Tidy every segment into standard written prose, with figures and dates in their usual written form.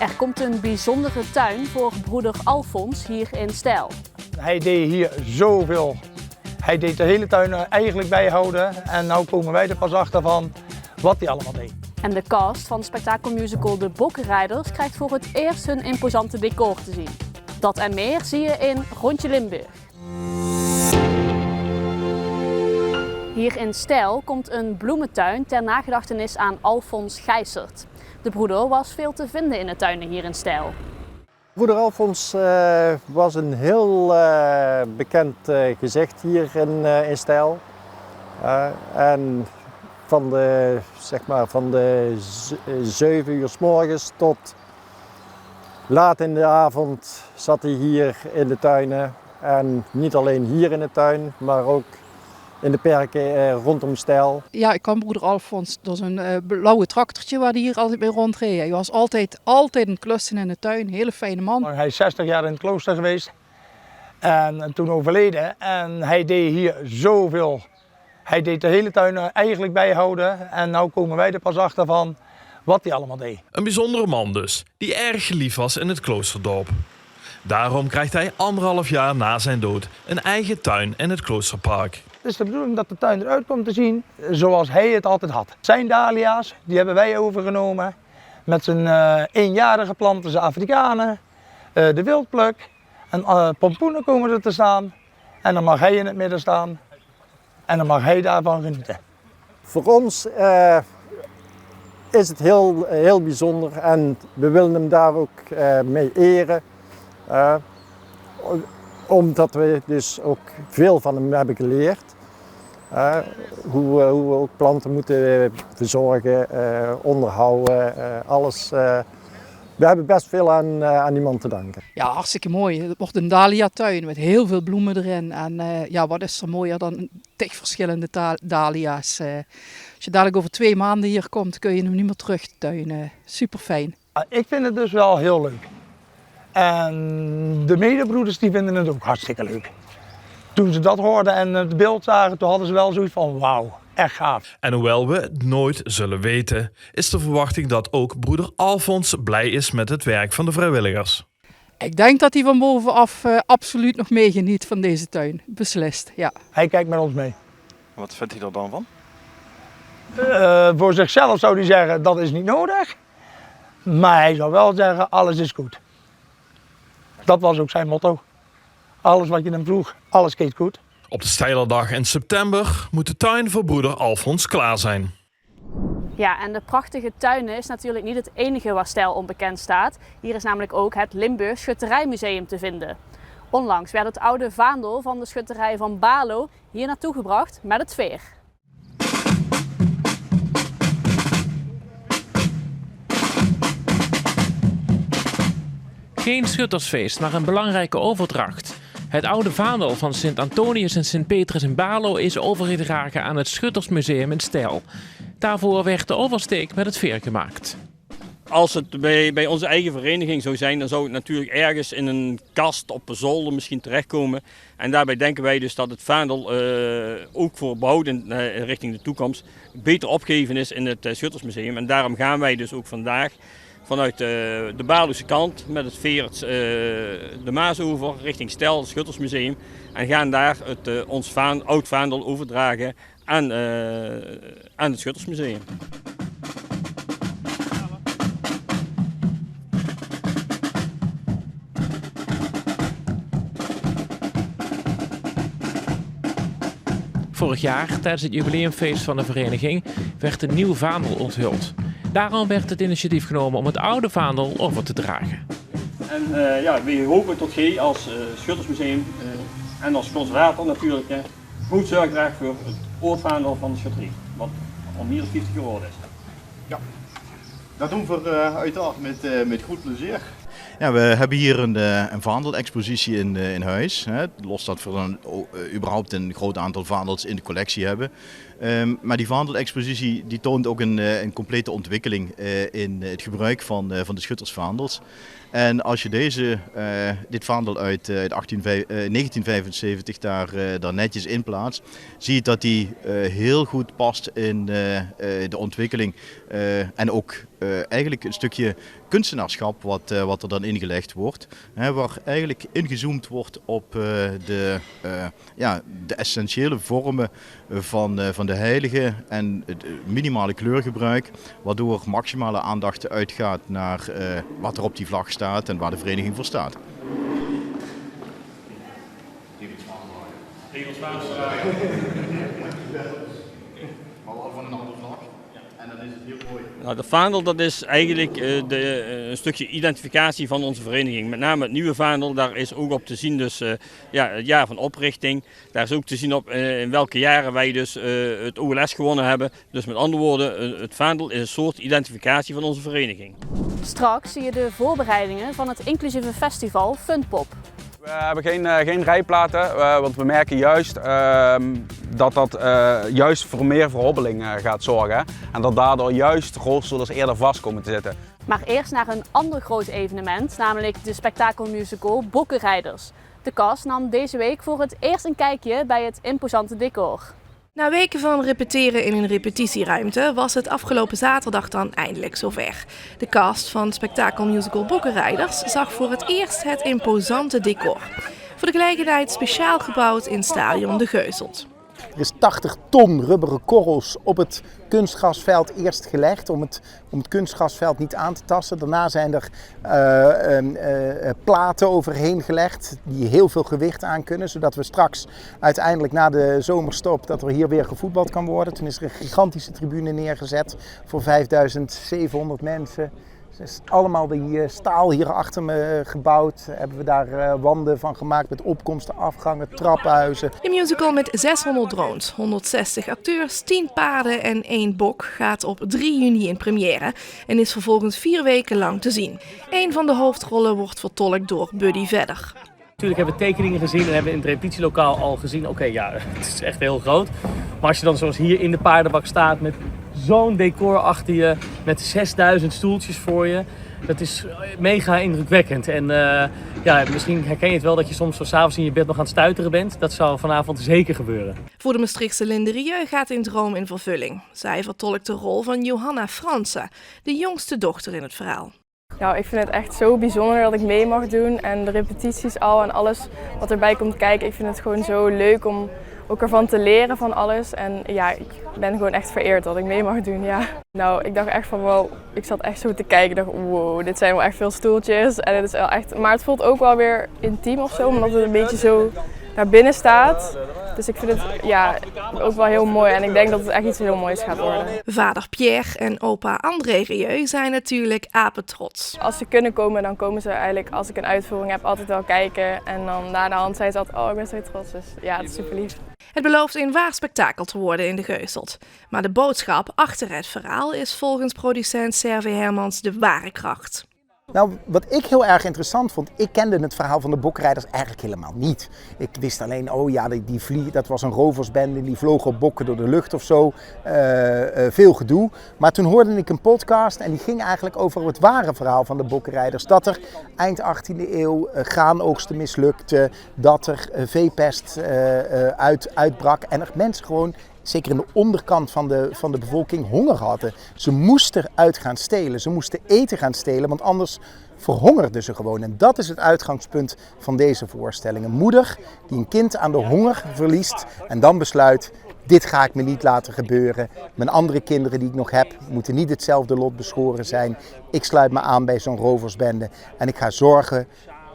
Er komt een bijzondere tuin voor broeder Alfons hier in Stijl. Hij deed hier zoveel. Hij deed de hele tuin eigenlijk bijhouden en nu komen wij er pas achter van wat hij allemaal deed. En de cast van spektakelmusical De Bokkenrijders krijgt voor het eerst hun imposante decor te zien. Dat en meer zie je in Rondje Limburg. Hier in Stijl komt een bloementuin ter nagedachtenis aan Alfons Gijsert. De broeder was veel te vinden in de tuinen hier in Stijl. Broeder Alfons was een heel bekend gezicht hier in Stijl. En van de 7 uur 's morgens tot laat in de avond zat hij hier in de tuinen. En niet alleen hier in de tuin, maar ook in de perken rondom Stijl. Ja, ik kwam broeder Alfons door zo'n blauwe tractortje waar hij hier altijd mee rondreed. Hij was altijd een klussen in de tuin, een hele fijne man. Hij is 60 jaar in het klooster geweest en toen overleden. En hij deed hier zoveel. Hij deed de hele tuin eigenlijk bijhouden en nu komen wij er pas achter van wat hij allemaal deed. Een bijzondere man dus, die erg geliefd was in het kloosterdorp. Daarom krijgt hij 1,5 jaar na zijn dood een eigen tuin in het kloosterpark. Het is de bedoeling dat de tuin eruit komt te zien zoals hij het altijd had. Zijn dahlia's, die hebben wij overgenomen. Met zijn eenjarige planten, zijn Afrikanen, de wildpluk. En pompoenen komen er te staan. En dan mag hij in het midden staan. En dan mag hij daarvan genieten. Voor ons is het heel bijzonder en we willen hem daar ook mee eren. Omdat we dus ook veel van hem hebben geleerd. Hoe we ook planten moeten verzorgen, onderhouden, alles. We hebben best veel aan die man te danken. Ja, hartstikke mooi. Het wordt een dahlia-tuin met heel veel bloemen erin. En ja, wat is er mooier dan tig verschillende dahlia's. Als je dadelijk over 2 maanden hier komt, kun je hem niet meer terug de tuin. Super fijn. Ik vind het dus wel heel leuk. En de medebroeders die vinden het ook hartstikke leuk. Toen ze dat hoorden en het beeld zagen, toen hadden ze wel zoiets van wauw, echt gaaf. En hoewel we het nooit zullen weten, is de verwachting dat ook broeder Alfons blij is met het werk van de vrijwilligers. Ik denk dat hij van bovenaf absoluut nog meegeniet van deze tuin. Beslist, ja. Hij kijkt met ons mee. Wat vindt hij er dan van? Voor zichzelf zou hij zeggen dat is niet nodig. Maar hij zou wel zeggen alles is goed. Dat was ook zijn motto. Alles wat je hem vroeg, alles gaat goed. Op de Stijlerdag in september moet de tuin voor broeder Alfons klaar zijn. Ja, en de prachtige tuinen is natuurlijk niet het enige waar Stijl onbekend staat. Hier is namelijk ook het Limburg Schutterijmuseum te vinden. Onlangs werd het oude vaandel van de schutterij van Balo hier naartoe gebracht met het veer. Geen schuttersfeest, maar een belangrijke overdracht. Het oude vaandel van Sint Antonius en Sint Petrus in Balo is overgedragen aan het Schuttersmuseum in Stijl. Daarvoor werd de oversteek met het veer gemaakt. Als het bij onze eigen vereniging zou zijn, dan zou het natuurlijk ergens in een kast op een zolder misschien terechtkomen. En daarbij denken wij dus dat het vaandel ook voor behouden richting de toekomst beter opgegeven is in het Schuttersmuseum. En daarom gaan wij dus ook vandaag vanuit de Balose kant met het veer de Maas over richting Stijl, het Schuttersmuseum. En gaan daar ons oud vaandel overdragen aan het Schuttersmuseum. Vorig jaar, tijdens het jubileumfeest van de vereniging, werd een nieuw vaandel onthuld. Daarom werd het initiatief genomen om het oude vaandel over te dragen. En we hopen tot G als Schuttersmuseum en als conservator natuurlijk goed zorg draagt voor het oorvaandel van de schutterie. Wat al meer dan 50 jaar oud is. Ja, dat doen we uiteraard met goed plezier. Ja, we hebben hier een vaandelexpositie in huis. Los dat we überhaupt een groot aantal vaandels in de collectie hebben. Maar die vaandelexpositie die toont ook een complete ontwikkeling in het gebruik van de schuttersvaandels. En als je dit vaandel uit 1975 daar netjes in plaatst, zie je dat die heel goed past in de ontwikkeling en ook eigenlijk een stukje kunstenaarschap wat er dan ingelegd wordt. Waar eigenlijk ingezoomd wordt op de essentiële vormen van de heilige en het minimale kleurgebruik, waardoor maximale aandacht uitgaat naar wat er op die vlag staat en waar de vereniging voor staat. Van een andere vlag. En dan is het heel mooi. Nou, de vaandel dat is eigenlijk een stukje identificatie van onze vereniging. Met name het nieuwe vaandel, daar is ook op te zien dus, het jaar van oprichting. Daar is ook te zien op in welke jaren wij dus het OLS gewonnen hebben. Dus met andere woorden, het vaandel is een soort identificatie van onze vereniging. Straks zie je de voorbereidingen van het inclusieve festival Funpop. We hebben geen rijplaten, want we merken juist dat juist voor meer verhobbeling gaat zorgen. En dat daardoor juist rolstoelers eerder vast komen te zitten. Maar eerst naar een ander groot evenement, namelijk de spektakelmusical Bokkenrijders. De cast nam deze week voor het eerst een kijkje bij het imposante decor. Na weken van repeteren in een repetitieruimte was het afgelopen zaterdag dan eindelijk zover. De cast van spektakelmusical Bokkenrijders zag voor het eerst het imposante decor. Voor de gelegenheid speciaal gebouwd in Stadion De Geuselt. Er is 80 ton rubberen korrels op het kunstgrasveld eerst gelegd om het kunstgrasveld niet aan te tasten. Daarna zijn er platen overheen gelegd die heel veel gewicht aan kunnen. Zodat we straks uiteindelijk na de zomerstop dat er hier weer gevoetbald kan worden. Toen is er een gigantische tribune neergezet voor 5700 mensen. Dus allemaal die staal hier achter me gebouwd. Hebben we daar wanden van gemaakt met opkomsten, afgangen, trappenhuizen. De musical met 600 drones, 160 acteurs, 10 paarden en 1 bok gaat op 3 juni in première en is vervolgens 4 weken lang te zien. Een van de hoofdrollen wordt vertolkt door Buddy Vedder. Natuurlijk hebben we tekeningen gezien en hebben we in het repetitielokaal al gezien, oké, het is echt heel groot. Maar als je dan zoals hier in de paardenbak staat met zo'n decor achter je, met 6000 stoeltjes voor je, dat is mega indrukwekkend. En misschien herken je het wel dat je soms zo 's avonds in je bed nog aan het stuiteren bent. Dat zal vanavond zeker gebeuren. Voor de Maastrichtse Linde Rieu gaat een droom in vervulling. Zij vertolkt de rol van Johanna Fransen, de jongste dochter in het verhaal. Nou, ik vind het echt zo bijzonder dat ik mee mag doen en de repetities al en alles wat erbij komt kijken. Ik vind het gewoon zo leuk om ook ervan te leren van alles. En ja, ik ben gewoon echt vereerd dat ik mee mag doen, ja. Nou, ik dacht echt van wow, ik zat echt zo te kijken. Ik dacht wow, dit zijn wel echt veel stoeltjes. En het is wel echt, maar het voelt ook wel weer intiem of zo, omdat het een beetje zo naar binnen staat. Dus ik vind het ook wel heel mooi en ik denk dat het echt iets heel moois gaat worden. Vader Pierre en opa André Rieu zijn natuurlijk apetrots. Als ze kunnen komen, dan komen ze eigenlijk als ik een uitvoering heb altijd wel kijken. En dan na de hand zijn ze altijd, oh ik ben zo trots. Dus ja, het is super lief. Het belooft een waar spektakel te worden in De Geuselt. Maar de boodschap achter het verhaal is volgens producent Serve Hermans de ware kracht. Nou, wat ik heel erg interessant vond, ik kende het verhaal van de Bokkenrijders eigenlijk helemaal niet. Ik wist alleen, dat was een roversbende, die vloog op bokken door de lucht of zo. Veel gedoe. Maar toen hoorde ik een podcast en die ging eigenlijk over het ware verhaal van de Bokkenrijders. Dat er eind 18e eeuw graanoogsten mislukte, dat er veepest uitbrak en er mensen gewoon, zeker in de onderkant van de bevolking, honger hadden. Ze moesten uit gaan stelen, ze moesten eten gaan stelen, want anders verhongerden ze gewoon. En dat is het uitgangspunt van deze voorstelling. Een moeder die een kind aan de honger verliest en dan besluit, dit ga ik me niet laten gebeuren. Mijn andere kinderen die ik nog heb, moeten niet hetzelfde lot beschoren zijn. Ik sluit me aan bij zo'n roversbende en ik ga zorgen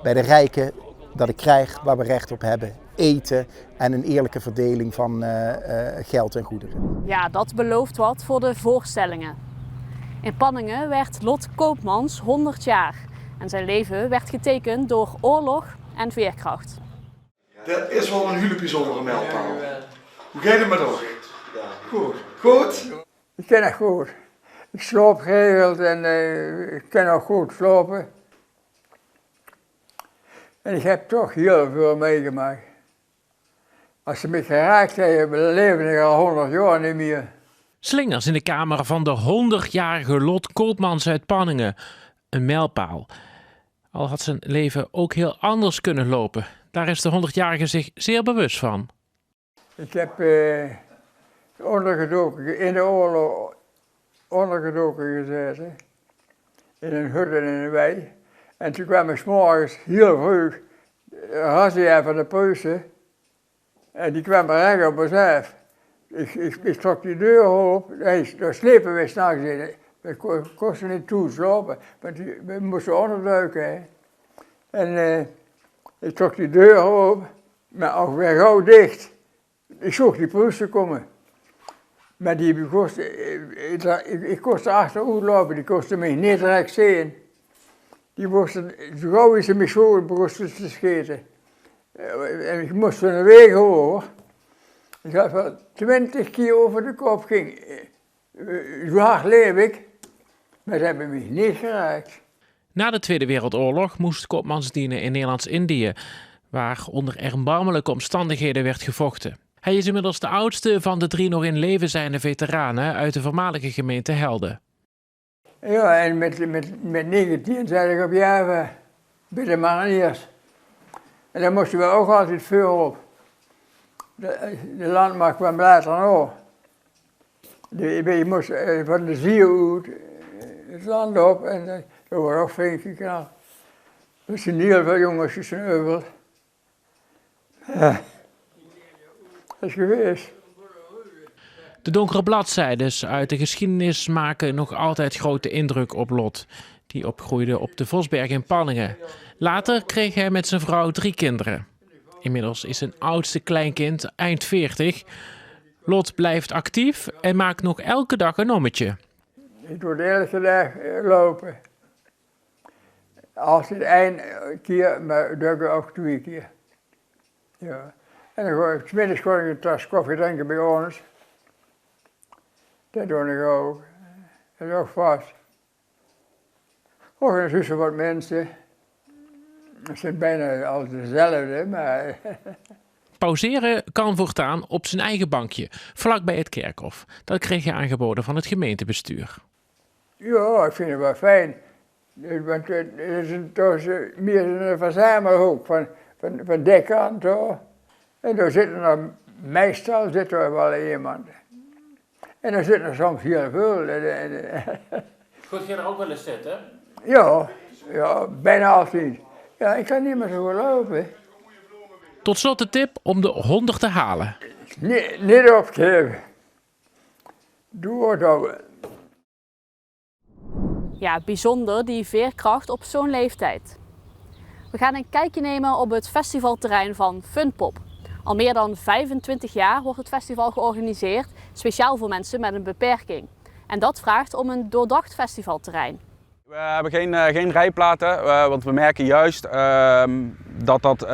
bij de rijken dat ik krijg waar we recht op hebben. Eten en een eerlijke verdeling van geld en goederen. Ja, dat belooft wat voor de voorstellingen. In Panningen werd Lot Koopmans 100 jaar. En zijn leven werd getekend door oorlog en veerkracht. Dat is wel een hele bijzondere mijlpaal. Hoe gaat het met ons? Goed. Goed? Ik ken het goed. Ik sloop geregeld en ik kan ook goed slopen. En ik heb toch heel veel meegemaakt. Als ze me geraakt hebben, leven ik al 100 jaar niet meer. Slingers in de kamer van de 100-jarige Lot Koopmans uit Panningen. Een mijlpaal. Al had zijn leven ook heel anders kunnen lopen. Daar is de 100-jarige zich zeer bewust van. Ik heb ondergedoken, in de oorlog ondergedoken gezeten. In een hut en in een wei. En toen kwam ik 's morgens heel vroeg, razzia van de Pruisen. En die kwam recht op ons af. Ik trok die deur open, daar slepen we s'nachts in. We kosten niet toe slapen, want we moesten onderduiken. Hè. En ik trok die deur open, maar ook weer gauw dicht. Ik zag die Pruisen komen. Maar die ik kostte achteruit lopen, die kostte mij niet direct zien. Die moesten, zo gauw is ze me zo begonnen te schieten. En ik moest van de weg hoor. Ik had wel 20 keer over de kop ging. Zo hard leef ik, maar ze hebben me niet geraakt. Na de Tweede Wereldoorlog moest Koopmans dienen in Nederlands-Indië, waar onder erbarmelijke omstandigheden werd gevochten. Hij is inmiddels de oudste van de 3 nog in leven zijnde veteranen uit de voormalige gemeente Helden. Ja, en met 19 zat ik op Java, bij de mariniers. En daar moesten we ook altijd veel op. De landmacht kwam later nog. Je moest van de Ziel uit het land op en er wordt ook flink geknald. Er zijn heel veel jongens die zijn euvel. Ja, dat is geweest. De donkere bladzijdes uit de geschiedenis maken nog altijd grote indruk op Lot, die opgroeide op de Vosberg in Panningen. Later kreeg hij met zijn vrouw 3 kinderen. Inmiddels is zijn oudste kleinkind eind 40. Lot blijft actief en maakt nog elke dag een ommetje. Ik doe de elke dag lopen. Als het 1 keer, maar doe ik ook 2 keer. Ja. En dan ga ik 's middags een tas koffie drinken bij ons. Dat doe ik ook. Dat is ook vast. Ook een zussen wat mensen. Het zijn bijna altijd dezelfde, maar... Pauzeren kan voortaan op zijn eigen bankje, vlak bij het kerkhof. Dat kreeg hij aangeboden van het gemeentebestuur. Ja, ik vind het wel fijn. Want het is meer een verzamelhoek van dekkant hoor. En daar zit er meestal wel iemand. En dan zit er soms heel veel. Goed, je er ook wel eens zitten? Ja, bijna altijd. Ja, ik kan niet meer zo lopen. Tot slot de tip om de 100 te halen. Niet opgeven. Doe het ook. Ja, bijzonder die veerkracht op zo'n leeftijd. We gaan een kijkje nemen op het festivalterrein van Funpop. Al meer dan 25 jaar wordt het festival georganiseerd, speciaal voor mensen met een beperking. En dat vraagt om een doordacht festivalterrein. We hebben geen rijplaten, want we merken juist dat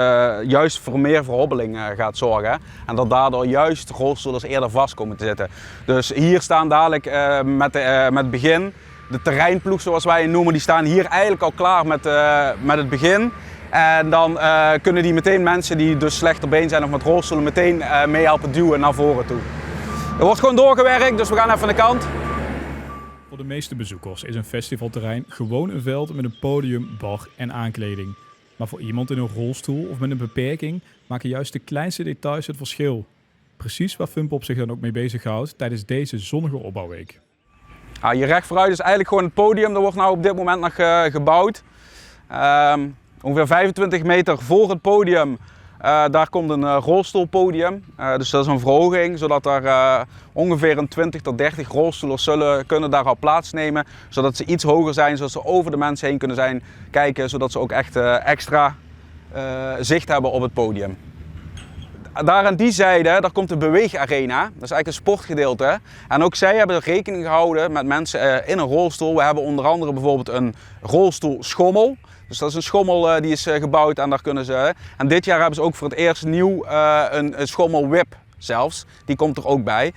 juist voor meer verhobbeling gaat zorgen. En dat daardoor juist rolstoelers eerder vast komen te zitten. Dus hier staan dadelijk met begin, de terreinploeg zoals wij het noemen, die staan hier eigenlijk al klaar met het begin. En dan kunnen die meteen mensen die dus slechter been zijn of met rolstoelen meteen mee helpen duwen naar voren toe. Er wordt gewoon doorgewerkt, dus we gaan even aan de kant. Voor de meeste bezoekers is een festivalterrein gewoon een veld met een podium, bar en aankleding. Maar voor iemand in een rolstoel of met een beperking maken juist de kleinste details het verschil. Precies waar Funpop zich dan ook mee bezighoudt tijdens deze zonnige opbouwweek. Hier recht vooruit is eigenlijk gewoon het podium, dat wordt nou op dit moment nog gebouwd. Ongeveer 25 meter voor het podium, daar komt een rolstoelpodium. Dus dat is een verhoging, zodat er ongeveer een 20 tot 30 rolstoelers kunnen daar al plaatsnemen. Zodat ze iets hoger zijn, zodat ze over de mensen heen kunnen kijken, zodat ze ook echt extra zicht hebben op het podium. Daar aan die zijde, daar komt de beweegarena, dat is eigenlijk een sportgedeelte. En ook zij hebben rekening gehouden met mensen in een rolstoel. We hebben onder andere bijvoorbeeld een rolstoelschommel. Dus dat is een schommel die is gebouwd en daar kunnen ze... En dit jaar hebben ze ook voor het eerst nieuw een schommelwip zelfs. Die komt er ook bij.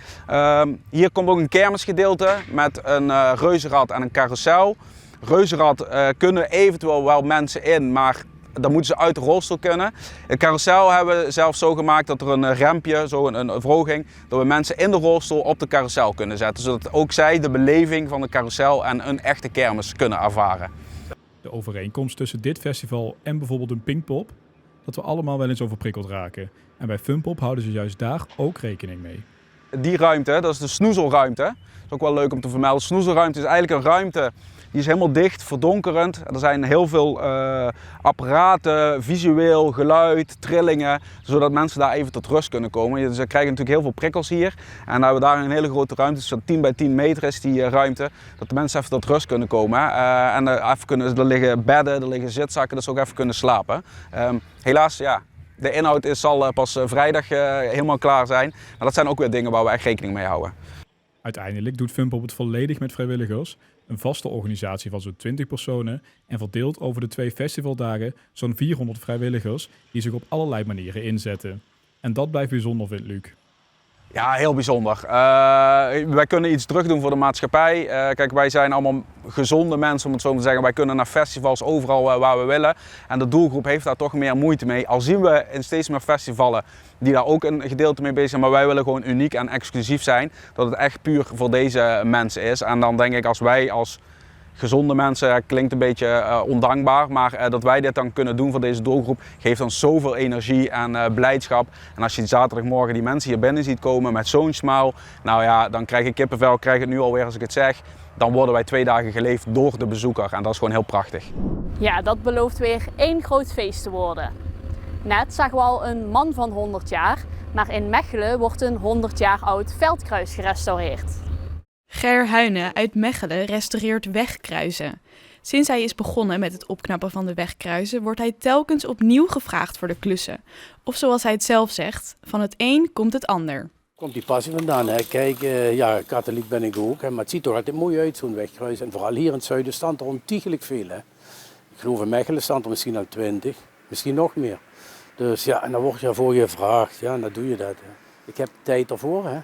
Hier komt ook een kermisgedeelte met een reuzenrad en een carousel. Reuzenrad kunnen eventueel wel mensen in, maar dan moeten ze uit de rolstoel kunnen. Het carousel hebben we zelfs zo gemaakt dat er een rempje, zo een verhoging, dat we mensen in de rolstoel op de carousel kunnen zetten. Zodat ook zij de beleving van de carousel en een echte kermis kunnen ervaren. De overeenkomst tussen dit festival en bijvoorbeeld een Pinkpop, dat we allemaal wel eens overprikkeld raken. En bij Funpop houden ze juist daar ook rekening mee. Die ruimte, dat is de snoezelruimte. Dat is ook wel leuk om te vermelden. Snoezelruimte is eigenlijk een ruimte die is helemaal dicht, verdonkerend. Er zijn heel veel apparaten, visueel, geluid, trillingen, zodat mensen daar even tot rust kunnen komen. Dus ze krijgen natuurlijk heel veel prikkels hier. En dan hebben we daar een hele grote ruimte, dus 10 bij 10 meter is die ruimte, dat de mensen even tot rust kunnen komen. Er liggen bedden, er liggen zitzakken, dus ze ook even kunnen slapen. Helaas, ja. De inhoud zal pas vrijdag helemaal klaar zijn. Maar dat zijn ook weer dingen waar we echt rekening mee houden. Uiteindelijk doet Funpop het volledig met vrijwilligers. Een vaste organisatie van zo'n 20 personen. En verdeeld over de 2 festivaldagen zo'n 400 vrijwilligers die zich op allerlei manieren inzetten. En dat blijft bijzonder, vindt Luc. Ja, heel bijzonder. Wij kunnen iets terug doen voor de maatschappij. Kijk, wij zijn allemaal gezonde mensen, om het zo maar te zeggen. Wij kunnen naar festivals overal waar we willen. En de doelgroep heeft daar toch meer moeite mee. Al zien we in steeds meer festivalen die daar ook een gedeelte mee bezig zijn. Maar wij willen gewoon uniek en exclusief zijn. Dat het echt puur voor deze mensen is. En dan denk ik als wij als gezonde mensen, klinkt een beetje ondankbaar, maar dat wij dit dan kunnen doen voor deze doelgroep geeft ons zoveel energie en blijdschap. En als je zaterdagmorgen die mensen hier binnen ziet komen met zo'n smile, nou ja, dan krijg ik kippenvel, ik krijg het nu alweer als ik het zeg. Dan worden wij 2 dagen geleefd door de bezoeker en dat is gewoon heel prachtig. Ja, dat belooft weer één groot feest te worden. Net zagen we al een man van 100 jaar, maar in Mechelen wordt een 100 jaar oud veldkruis gerestaureerd. Ger Huyne uit Mechelen restaureert wegkruizen. Sinds hij is begonnen met het opknappen van de wegkruizen, wordt hij telkens opnieuw gevraagd voor de klussen. Of zoals hij het zelf zegt, van het een komt het ander. Komt die passie vandaan. Hè? Kijk, ja, katholiek ben ik ook, hè? Maar het ziet er altijd mooi uit, zo'n wegkruis. En vooral hier in het zuiden staan er ontiegelijk veel. Hè? Ik geloof in Mechelen staan er misschien al 20, misschien nog meer. Dus ja, en dan word je ervoor gevraagd. Ja, en dan doe je dat. Hè? Ik heb tijd ervoor, hè.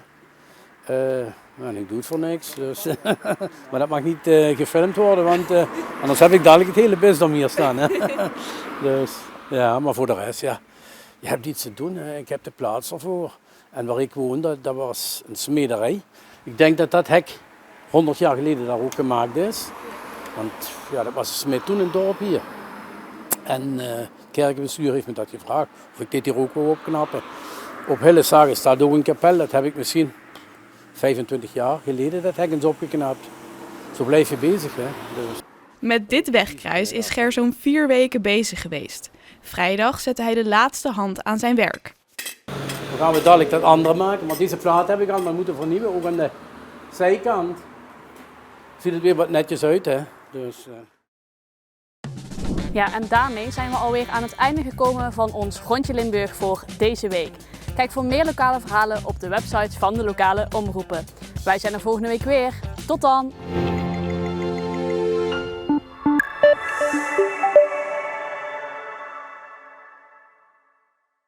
En ik doe het voor niks. Dus maar dat mag niet gefilmd worden, want anders heb ik dadelijk het hele bisdom hier staan. Hè? Dus ja, maar voor de rest, ja. Je hebt iets te doen, hè. Ik heb de plaats ervoor. En waar ik woon, dat was een smederij. Ik denk dat dat hek 100 jaar geleden daar ook gemaakt is. Want ja, dat was een smed toen in het dorp hier. En het kerkenbestuur heeft me dat gevraagd of ik dit hier ook wil opknappen. Op Hilleshagen staat ook een kapel, dat heb ik misschien 25 jaar geleden dat hek eens opgeknapt. Zo blijf je bezig, hè. Dus. Met dit wegkruis is Ger zo'n 4 weken bezig geweest. Vrijdag zette hij de laatste hand aan zijn werk. Dan gaan we dadelijk dat andere maken, maar deze plaat heb ik al, maar moeten vernieuwen, ook aan de zijkant. Ziet het weer wat netjes uit, hè. Dus, Ja, en daarmee zijn we alweer aan het einde gekomen van ons Rondje Limburg voor deze week. Kijk voor meer lokale verhalen op de websites van de lokale omroepen. Wij zijn er volgende week weer. Tot dan!